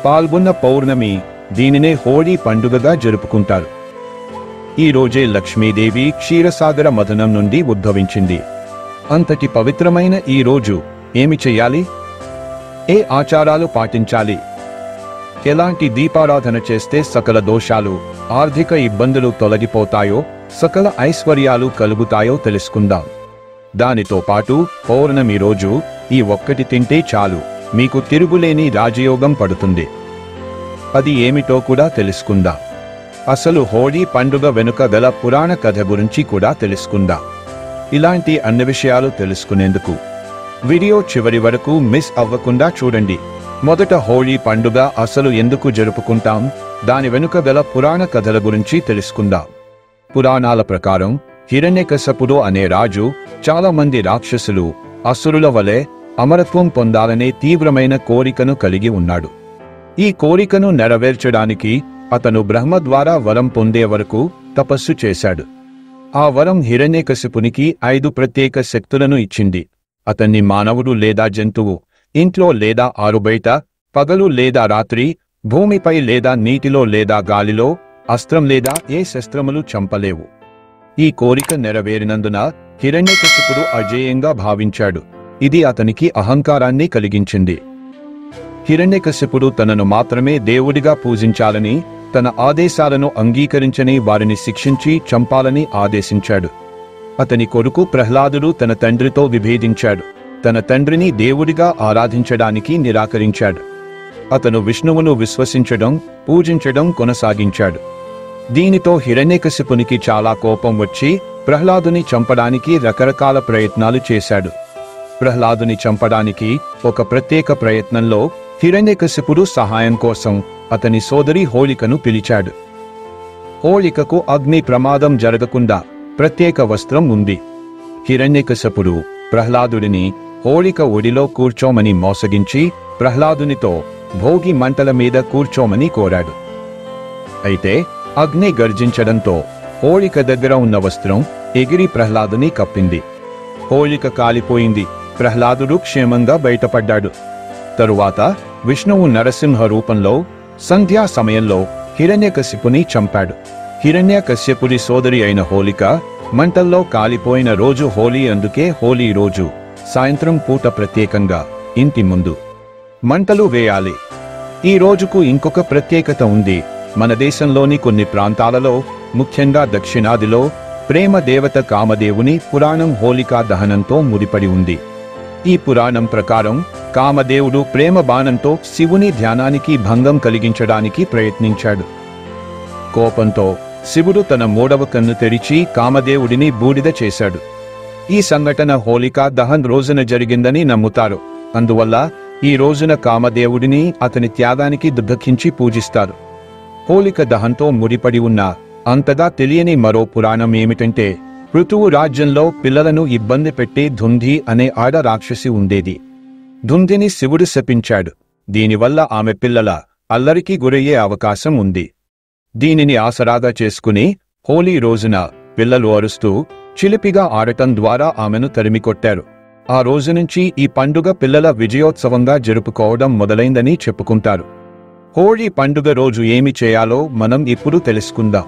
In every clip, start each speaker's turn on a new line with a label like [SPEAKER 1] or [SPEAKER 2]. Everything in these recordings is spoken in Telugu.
[SPEAKER 1] పాల్గొన్న పౌర్ణమి, దీనినే హోళీ పండుగగా జరుపుకుంటారు. ఈ రోజే లక్ష్మీదేవి క్షీరసాగర మథనం నుండి ఉద్భవించింది. అంతటి పవిత్రమైన ఈ రోజు ఏమి చెయ్యాలి? ఏ ఆచారాలు పాటించాలి? ఎలాంటి దీపారాధన చేస్తే సకల దోషాలు, ఆర్థిక ఇబ్బందులు తొలగిపోతాయో, సకల ఐశ్వర్యాలు కలుగుతాయో తెలుసుకుందాం. దానితో పాటు పౌర్ణమి రోజు ఈ ఒక్కటి తింటే చాలు, మీకు తిరుగులేని రాజయోగం పడుతుంది. అది ఏమిటో కూడా తెలుసుకుందాం. అసలు హోళీ పండుగ వెనుక గల పురాణ కథ గురించి కూడా తెలుసుకుందాం. ఇలాంటి అన్ని విషయాలు తెలుసుకునేందుకు వీడియో చివరి వరకు మిస్ అవ్వకుండా చూడండి. మొదట హోళీ పండుగ అసలు ఎందుకు జరుపుకుంటాం, దాని వెనుక గల పురాణ కథల గురించి తెలుసుకుందాం. పురాణాల ప్రకారం హిరణ్యకశపుడు అనే రాజు చాలా మంది రాక్షసులు, అసురుల వలె అమరత్వం పొందాలనే తీవ్రమైన కోరికను కలిగి ఉన్నాడు. ఈ కోరికను నెరవేర్చడానికి అతను బ్రహ్మ ద్వారా వరం పొందే వరకు తపస్సు చేశాడు. ఆ వరం హిరణ్యకశిపునికి 5 ప్రత్యేక శక్తులను ఇచ్చింది. అతన్ని మానవుడు లేదా జంతువు, ఇంట్లో లేదా ఆరుబయట, పగలు లేదా రాత్రి, భూమిపై లేదా నీటిలో లేదా గాలిలో, అస్త్రం లేదా ఏ శస్త్రములు చంపలేవు. ఈ కోరిక నెరవేరినందున హిరణ్యకశిపుడు అజేయంగా భావించాడు. ఇది అతనికి అహంకారాన్ని కలిగించింది. హిరణ్యకశిపుడు తనను మాత్రమే దేవుడిగా పూజించాలని, తన ఆదేశాలను అంగీకరించని వారిని శిక్షించి చంపాలని ఆదేశించాడు. అతని కొడుకు ప్రహ్లాదుడు తన తండ్రితో విభేదించాడు. తన తండ్రిని దేవుడిగా ఆరాధించడానికి నిరాకరించాడు. అతను విష్ణువును విశ్వసించడం, పూజించడం కొనసాగించాడు. దీనితో హిరణ్యకశిపునికి చాలా కోపం వచ్చి ప్రహ్లాదుని చంపడానికి రకరకాల ప్రయత్నాలు చేశాడు. ప్రహ్లాదుని చంపడానికి ఒక ప్రత్యేక ప్రయత్నంలో హిరణ్యకశిపుడు సహాయం కోసం అతని సోదరి హోళికను పిలిచాడు. హోళికకు అగ్ని ప్రమాదం జరగకుండా ప్రత్యేక వస్త్రం ఉంది. హిరణ్యకశిపుడు ప్రహ్లాదుడిని హోళిక ఒడిలో కూర్చోమని మోసగించి ప్రహ్లాదునితో భోగి మంటల మీద కూర్చోమని కోరాడు. అయితే అగ్ని గర్జించడంతో హోళిక దగ్గర ఉన్న వస్త్రం ఎగిరి ప్రహ్లాదుని కప్పింది. హోళిక కాలిపోయింది. ప్రహ్లాదుడు క్షేమంగా బయటపడ్డాడు. తరువాత విష్ణువు నరసింహ రూపంలో సంధ్యా సమయంలో హిరణ్యకశిపుని చంపాడు. హిరణ్యకశ్యపుడి సోదరి అయిన హోళిక మంటల్లో కాలిపోయిన రోజు హోళీ. అందుకే హోళీ రోజు సాయంత్రం పూట ప్రత్యేకంగా ఇంటి ముందు మంటలు వేయాలి. ఈ రోజుకు ఇంకొక ప్రత్యేకత ఉంది. మన దేశంలోని కొన్ని ప్రాంతాలలో, ముఖ్యంగా దక్షిణాదిలో, ప్రేమ దేవత కామదేవుని పురాణం హోళికా దహనంతో ముడిపడి ఉంది. ఈ పురాణం ప్రకారం కామదేవుడు ప్రేమ బాణంతో శివుని ధ్యానానికి భంగం కలిగించడానికి ప్రయత్నించాడు. కోపంతో శివుడు తన 3వ కన్ను తెరిచి కామదేవుడిని బూడిద చేశాడు. ఈ సంఘటన హోళికా దహన్ రోజున జరిగిందని నమ్ముతారు. అందువల్ల ఈ రోజున కామదేవుడిని అతని త్యాగానికి దుఃఖించి పూజిస్తారు. హోళిక దహన్తో ముడిపడి ఉన్న అంతగా తెలియని మరో పురాణం ఏమిటంటే, పృథువు రాజ్యంలో పిల్లలను ఇబ్బంది పెట్టే ధుంధి అనే ఆడ రాక్షసి ఉండేది. ధుంధిని శివుడు శపించాడు. దీనివల్ల ఆమె పిల్లల అల్లరికి గురయ్యే అవకాశం ఉంది. దీనిని ఆసరాగా చేసుకుని హోళీ రోజున పిల్లలు అరుస్తూ చిలిపిగా ఆడటం ద్వారా ఆమెను తరిమికొట్టారు. ఆ రోజు నుంచి ఈ పండుగ పిల్లల విజయోత్సవంగా జరుపుకోవడం మొదలైందని చెప్పుకుంటారు. హోళీ పండుగ రోజు ఏమి చేయాలో మనం ఇప్పుడు తెలుసుకుందాం.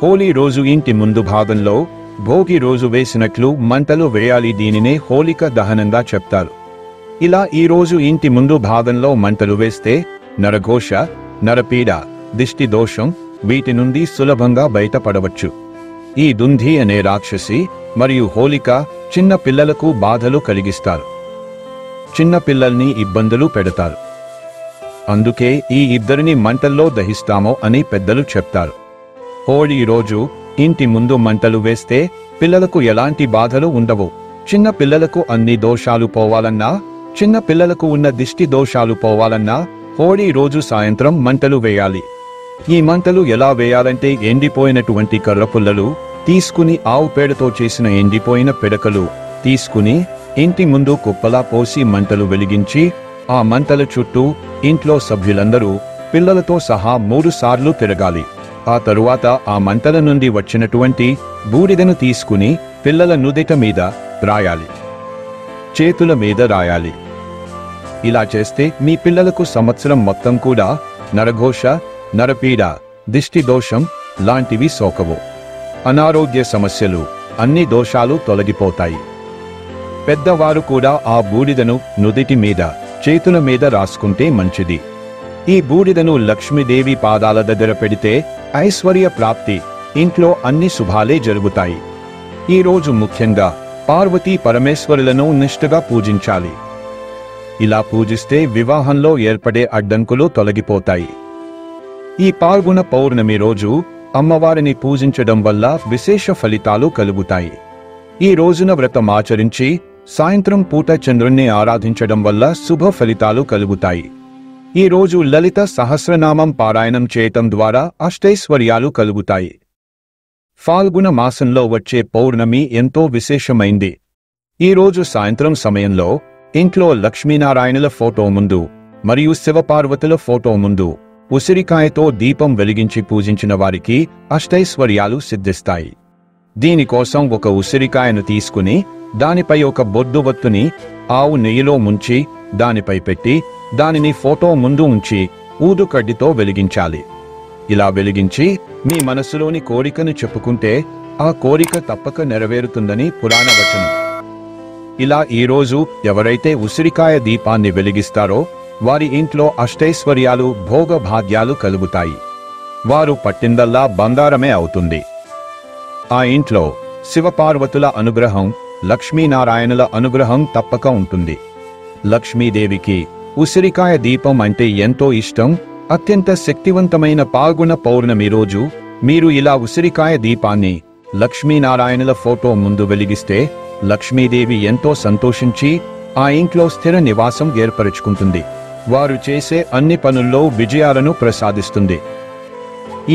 [SPEAKER 1] హోళీ రోజు ఇంటి ముందు భాగంలో భోగి రోజు వేసినట్లు మంటలు వేయాలి. దీనినే హోళిక దహనంగా చెప్తారు. ఇలా ఈ రోజు ఇంటి ముందు భాగంలో మంటలు వేస్తే నరఘోష, నరపీడ, దిష్టి దోషం వీటి నుండి సులభంగా బయటపడవచ్చు. ఈ దుంధి అనే రాక్షసి మరియు హోళిక చిన్న పిల్లలకు బాధలు కలిగిస్తారు. చిన్న పిల్లల్ని ఇబ్బందులు పెడతారు. అందుకే ఈ ఇద్దరిని మంటల్లో దహిస్తామో అని పెద్దలు చెప్తారు. హోళీ రోజు ఇంటి ముందు మంటలు వేస్తే పిల్లలకు ఎలాంటి బాధలు ఉండవు. చిన్న పిల్లలకు అన్ని దోషాలు పోవాలన్నా, చిన్న పిల్లలకు ఉన్న దిష్టి దోషాలు పోవాలన్నా హోళీ రోజు సాయంత్రం మంటలు వేయాలి. ఈ మంటలు ఎలా వేయాలంటే, ఎండిపోయినటువంటి కర్రపుల్లలు తీసుకుని, ఆవు పేడతో చేసిన ఎండిపోయిన పిడకలు తీసుకుని ఇంటి ముందు కుప్పలా పోసి మంటలు వెలిగించి, ఆ మంటల చుట్టూ ఇంట్లో సభ్యులందరూ పిల్లలతో సహా 3 సార్లు తిరగాలి. ఆ తరువాత ఆ మంటల నుండి వచ్చినటువంటి బూడిదను తీసుకుని పిల్లల నుదిట మీద రాయాలి, చేతుల మీద రాయాలి. ఇలా చేస్తే మీ పిల్లలకు సంవత్సరం మొత్తం కూడా నరఘోష, నరపీడ, దిష్టి దోషం లాంటివి సోకవు. అనారోగ్య సమస్యలు, అన్ని దోషాలు తొలగిపోతాయి. పెద్దవారు కూడా ఆ బూడిదను నుదిటి మీద, చేతుల మీద రాసుకుంటే మంచిది. ఈ బూడిదను లక్ష్మీదేవి పాదాల దగ్గర పెడితే ఐశ్వర్య ప్రాప్తి, ఇంట్లో అన్ని శుభాలే జరుగుతాయి. ఈ రోజు ముఖ్యంగా పార్వతీ పరమేశ్వరులను నిష్ఠగా పూజించాలి. ఇలా పూజిస్తే వివాహంలో ఏర్పడే అడ్డంకులు తొలగిపోతాయి. ఈ పాల్గొన పౌర్ణమి రోజు అమ్మవారిని పూజించడం వల్ల విశేష ఫలితాలు కలుగుతాయి. ఈ రోజున వ్రతం ఆచరించి సాయంత్రం పూట చంద్రుణ్ణి ఆరాధించడం వల్ల శుభ ఫలితాలు కలుగుతాయి. ఈ రోజు లలిత సహస్రనామం పారాయణం చేయటం ద్వారా అష్టైశ్వర్యాలు కలుగుతాయి. ఫాల్గుణ మాసంలో వచ్చే పౌర్ణమి ఎంతో విశేషమైంది. ఈ రోజు సాయంత్రం సమయంలో ఇంట్లో లక్ష్మీనారాయణుల ఫోటో ముందు మరియు శివపార్వతుల ఫోటో ముందు ఉసిరికాయతో దీపం వెలిగించి పూజించిన వారికి అష్టైశ్వర్యాలు సిద్ధిస్తాయి. దీనికోసం ఒక ఉసిరికాయను తీసుకుని దానిపై ఒక బొద్దువత్తుని ఆవు నెయ్యిలో ముంచి దానిపై పెట్టి దానిని ఫోటో ముందు ఉంచి ఊదుకడ్డితో వెలిగించాలి. ఇలా వెలిగించి మీ మనసులోని కోరికను చెప్పుకుంటే ఆ కోరిక తప్పక నెరవేరుతుందని పురాణ వచనం. ఇలా ఈరోజు ఎవరైతే ఉసిరికాయ దీపాన్ని వెలిగిస్తారో వారి ఇంట్లో అష్టైశ్వర్యాలు, భోగభాగ్యాలు కలుగుతాయి. వారు పట్టిందల్లా బంగారమే అవుతుంది. ఆ ఇంట్లో శివపార్వతుల అనుగ్రహం, లక్ష్మీనారాయణుల అనుగ్రహం తప్పక ఉంటుంది. లక్ష్మీదేవికి ఉసిరికాయ దీపం అంటే ఎంతో ఇష్టం. అత్యంత శక్తివంతమైన పాల్గొన పౌర్ణమి రోజు మీరు ఇలా ఉసిరికాయ దీపాన్ని లక్ష్మీనారాయణుల ఫోటో ముందు వెలిగిస్తే లక్ష్మీదేవి ఎంతో సంతోషించి ఆ ఇంట్లో స్థిర నివాసం ఏర్పరచుకుంటుంది. వారు చేసే అన్ని పనుల్లో విజయాలను ప్రసాదిస్తుంది.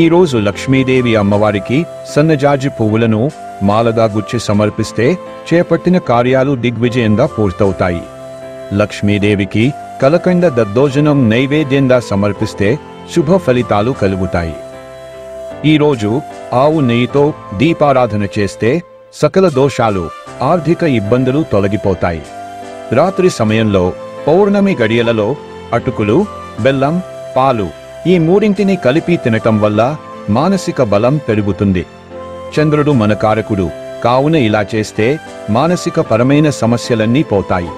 [SPEAKER 1] ఈరోజు లక్ష్మీదేవి అమ్మవారికి సన్నజాజి పువ్వులను మాలగా గుచ్చి సమర్పిస్తే చేపట్టిన కార్యాలు దిగ్విజయంగా పూర్తవుతాయి. లక్ష్మీదేవికి కలకండ దద్దోజనం నైవేద్యంగా సమర్పిస్తే శుభ ఫలితాలు కలుగుతాయి. ఈరోజు ఆవు నెయ్యితో దీపారాధన చేస్తే సకల దోషాలు, ఆర్థిక ఇబ్బందులు తొలగిపోతాయి. రాత్రి సమయంలో పౌర్ణమి గడియలలో అటుకులు, బెల్లం, పాలు ఈ మూడింటిని కలిపి తినటం వల్ల మానసిక బలం పెరుగుతుంది. చంద్రుడు మన కారకుడు కావున ఇలా చేస్తే మానసిక పరమైన సమస్యలన్నీ పోతాయి.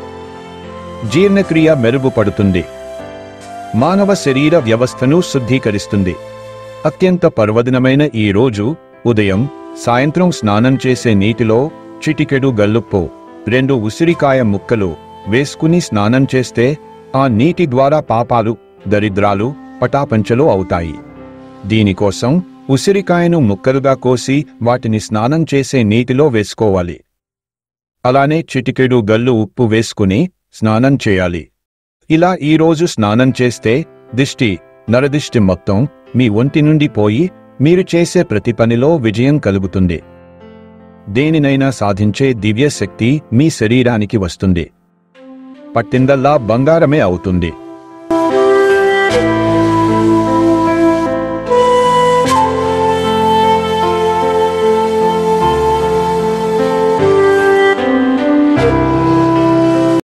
[SPEAKER 1] జీర్ణక్రియ మెరుగుపడుతుంది. మానవ శరీర వ్యవస్థను శుద్ధీకరిస్తుంది. అత్యంత పర్వదినమైన ఈ రోజు ఉదయం, సాయంత్రం స్నానం చేసే నీటిలో చిటికెడు గల్లుప్పు, 2 ఉసిరికాయ ముక్కలు వేసుకుని స్నానం చేస్తే ఆ నీటి ద్వారా పాపాలు, దరిద్రాలు పటాపంచలు అవుతాయి. దీనికోసం ఉసిరికాయను ముక్కలుగా కోసి వాటిని స్నానం చేసే నీటిలో వేసుకోవాలి. అలానే చిటికెడు గల్లు ఉప్పు వేసుకుని స్నానం చేయాలి. ఇలా ఈరోజు స్నానం చేస్తే దిష్టి, నరదిష్టి మొత్తం మీ ఒంటి నుండి పోయి మీరు చేసే ప్రతి పనిలో విజయం కలుగుతుంది. దేనినైనా సాధించే దివ్య శక్తి మీ శరీరానికి వస్తుంది. పట్టిందల్లా బంగారమే అవుతుంది.